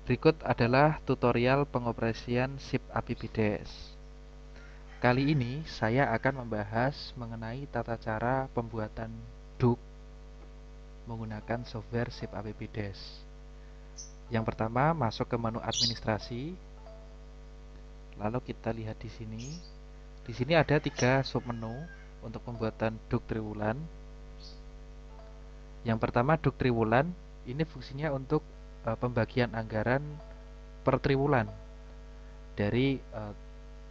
Berikut adalah tutorial pengoperasian SIP APBDes. Kali ini saya akan membahas mengenai tata cara pembuatan DUK menggunakan software SIP APBDes. Yang pertama, masuk ke menu administrasi. Lalu kita lihat di sini. Di sini ada 3 submenu untuk pembuatan DUK triwulan. Yang pertama, DUK triwulan. Ini fungsinya untuk pembagian anggaran per triwulan dari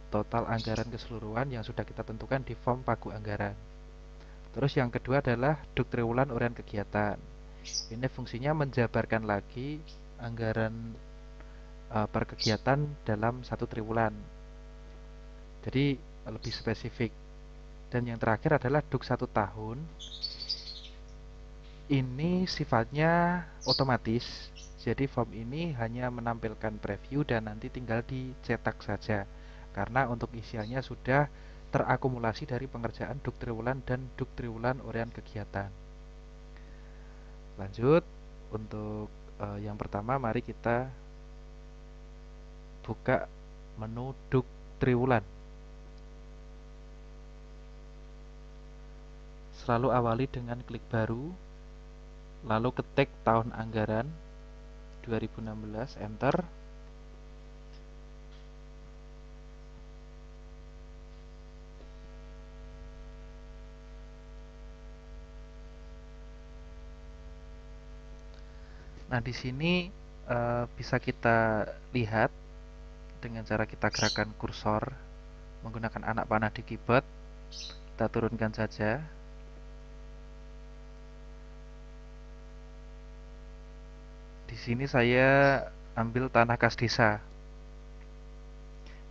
total anggaran keseluruhan yang sudah kita tentukan di form pagu anggaran. Terus yang kedua adalah DUK triwulan uraian kegiatan. Ini fungsinya menjabarkan lagi anggaran per kegiatan dalam satu triwulan. Jadi lebih spesifik. Dan yang terakhir adalah DUK 1 tahun. Ini sifatnya otomatis. Jadi form ini hanya menampilkan preview dan nanti tinggal dicetak saja. Karena untuk isiannya sudah terakumulasi dari pengerjaan DUK triwulan dan DUK triwulan uraian kegiatan. Lanjut, untuk yang pertama mari kita buka menu DUK triwulan. Selalu awali dengan klik baru, lalu ketik tahun anggaran 2016, enter. Nah, di sini bisa kita lihat dengan cara kita gerakan kursor menggunakan anak panah di keyboard. Kita turunkan saja. Di sini saya ambil tanah kas desa.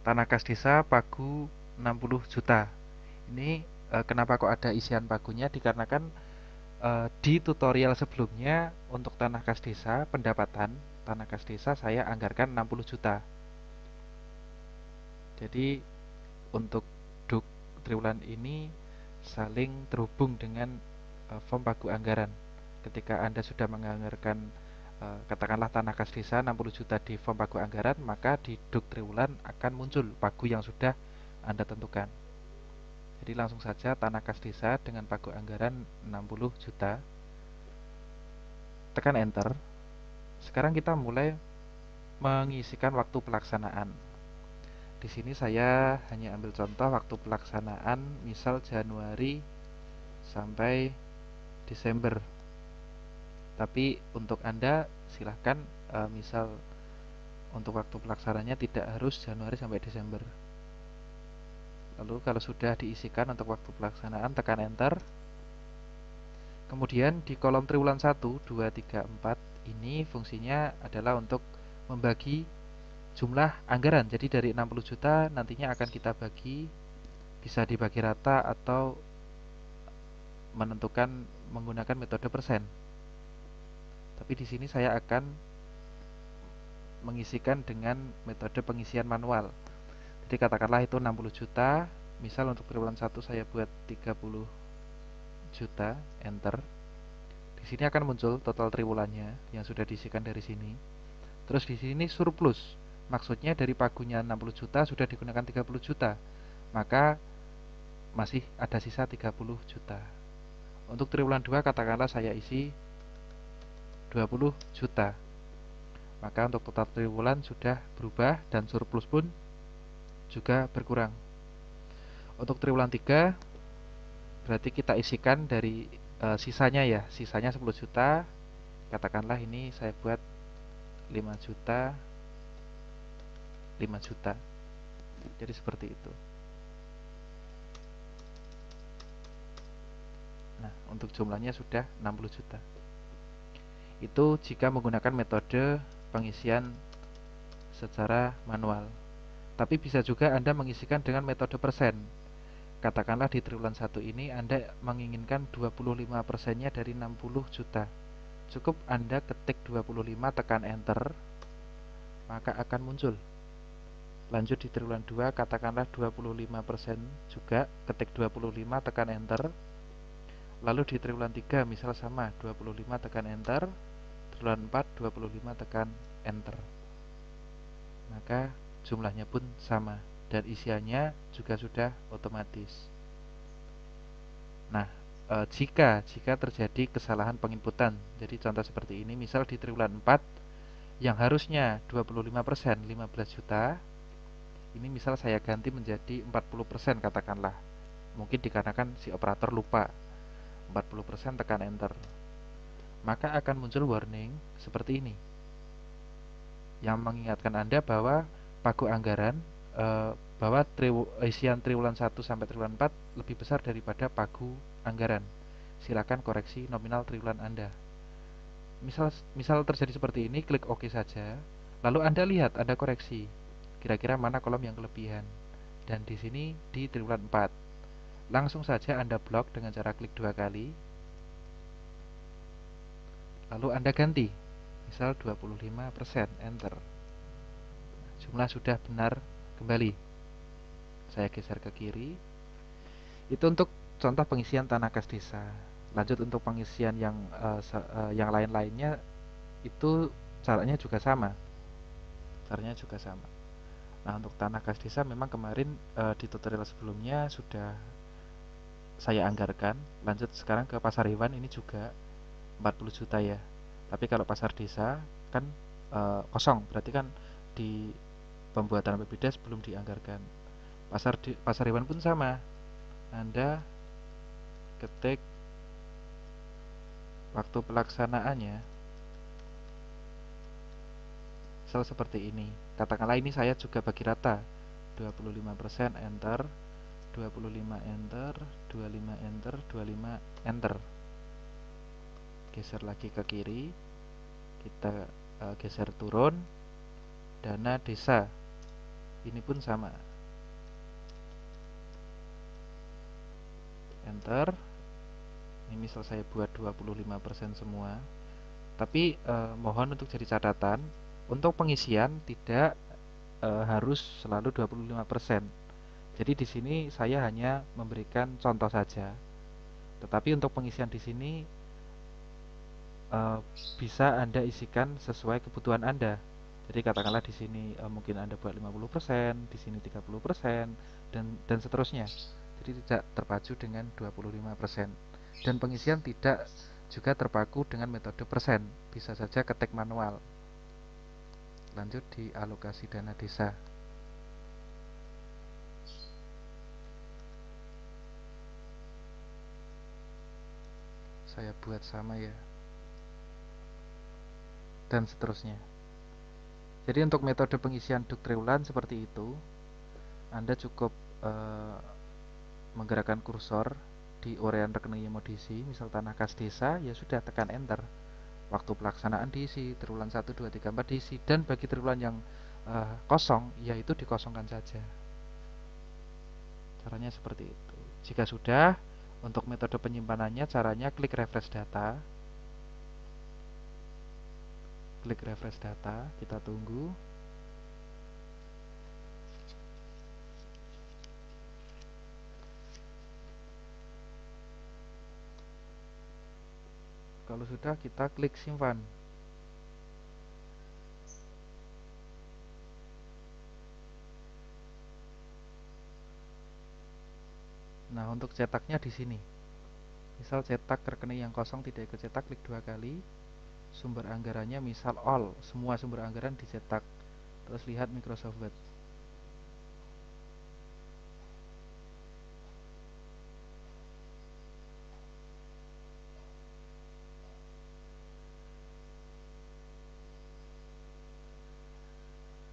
Tanah kas desa pagu 60 juta. Ini kenapa kok ada isian pagunya? Dikarenakan di tutorial sebelumnya untuk tanah kas desa pendapatan tanah kas desa saya anggarkan 60 juta. Jadi untuk DUK triwulan ini saling terhubung dengan form pagu anggaran. Ketika Anda sudah menganggarkan katakanlah tanah kas desa 60 juta di form pagu anggaran, maka di DUK triwulan akan muncul pagu yang sudah Anda tentukan. Jadi langsung saja tanah kas desa dengan pagu anggaran 60 juta. Tekan enter. Sekarang kita mulai mengisikan waktu pelaksanaan. Di sini saya hanya ambil contoh waktu pelaksanaan misal Januari sampai Desember. Tapi untuk Anda silahkan misal untuk waktu pelaksanaannya tidak harus Januari sampai Desember. Lalu kalau sudah diisikan untuk waktu pelaksanaan, tekan enter. Kemudian di kolom triwulan 1, 2, 3, 4 ini fungsinya adalah untuk membagi jumlah anggaran. Jadi dari 60 juta nantinya akan kita bagi, bisa dibagi rata atau menentukan menggunakan metode persen. Tapi di sini saya akan mengisikan dengan metode pengisian manual. Jadi katakanlah itu 60 juta, misal untuk triwulan 1 saya buat 30 juta, enter. Di sini akan muncul total triwulannya yang sudah diisikan dari sini. Terus di sini surplus. Maksudnya dari pagunya 60 juta sudah digunakan 30 juta. Maka masih ada sisa 30 juta. Untuk triwulan 2 katakanlah saya isi 20 juta. Maka untuk total triwulan sudah berubah dan surplus pun juga berkurang. Untuk triwulan 3 berarti kita isikan dari sisanya ya. Sisanya 10 juta. Katakanlah ini saya buat 5 juta, 5 juta. Jadi seperti itu. Nah, untuk jumlahnya sudah 60 juta. Itu jika menggunakan metode pengisian secara manual. Tapi bisa juga Anda mengisikan dengan metode persen. Katakanlah di triwulan 1 ini Anda menginginkan 25%-nya dari 60 juta. Cukup Anda ketik 25, tekan enter, maka akan muncul. Lanjut di triwulan 2 katakanlah 25% juga, ketik 25, tekan enter. Lalu di triwulan 3 misal sama 25, tekan enter. Triwulan 4 25, tekan enter. maka jumlahnya pun sama dan isiannya juga sudah otomatis. Nah, jika terjadi kesalahan penginputan, jadi contoh seperti ini, misal di triwulan 4 yang harusnya 25%, 15 juta, ini misal saya ganti menjadi 40% katakanlah. Mungkin dikarenakan si operator lupa 40%, tekan enter. Maka akan muncul warning seperti ini yang mengingatkan Anda bahwa pagu anggaran bahwa isian triwulan 1 sampai triwulan 4 lebih besar daripada pagu anggaran. Silakan koreksi nominal triwulan Anda. Misal terjadi seperti ini, klik OK saja. Lalu Anda lihat, Anda koreksi. Kira-kira mana kolom yang kelebihan. Dan di sini di triwulan 4. Langsung saja Anda blok dengan cara klik 2 kali. Lalu Anda ganti. Misal 25%, enter. Jumlah sudah benar kembali. Saya geser ke kiri. Itu untuk contoh pengisian tanah kas desa. Lanjut untuk pengisian yang lain-lainnya, itu caranya juga sama. Nah, untuk tanah kas desa memang kemarin di tutorial sebelumnya sudah saya anggarkan. Lanjut sekarang ke pasar hewan, ini juga 40 juta ya. Tapi kalau pasar desa kan kosong, berarti kan di pembuatan APBDes belum dianggarkan. Pasar hewan pun sama. Anda ketik waktu pelaksanaannya misal seperti ini. Katakanlah ini saya juga bagi rata. 25% enter, 25 enter, 25 enter, 25 enter. Geser lagi ke kiri. Kita geser turun. Dana desa. Ini pun sama. Enter. Ini misal saya buat 25% semua. Tapi mohon untuk jadi catatan, untuk pengisian tidak harus selalu 25%. Jadi di sini saya hanya memberikan contoh saja. Tetapi untuk pengisian di sini bisa Anda isikan sesuai kebutuhan Anda. Jadi katakanlah di sini mungkin Anda buat 50%, di sini 30%, dan seterusnya. Jadi tidak terpacu dengan 25%. Dan pengisian tidak juga terpaku dengan metode persen. Bisa saja ketik manual. Lanjut di alokasi dana desa. Saya buat sama ya. Dan seterusnya. Jadi untuk metode pengisian duk triwulan seperti itu, Anda cukup menggerakkan kursor di urean rekening yang mau diisi, misal tanah kas desa, ya sudah tekan enter. Waktu pelaksanaan diisi, triwulan 1, 2, 3, 4 diisi, dan bagi triwulan yang kosong, yaitu dikosongkan saja. Caranya seperti itu. Jika sudah, untuk metode penyimpanannya caranya klik refresh data. Klik refresh data, kita tunggu. Kalau sudah, kita klik simpan. Nah, untuk cetaknya di sini. Misal cetak rekening yang kosong tidak ikut cetak, klik 2 kali. Sumber anggarannya misal all, semua sumber anggaran dicetak. Terus lihat Microsoft Word.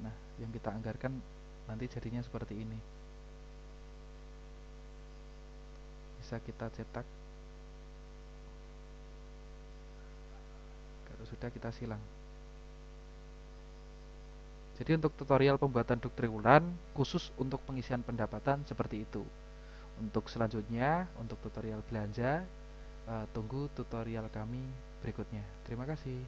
Nah, yang kita anggarkan nanti jadinya seperti ini. Bisa kita cetak. Kalau sudah, kita silang. Jadi untuk tutorial pembuatan duk triwulan khusus untuk pengisian pendapatan seperti itu. Untuk selanjutnya, untuk tutorial belanja, tunggu tutorial kami berikutnya. Terima kasih.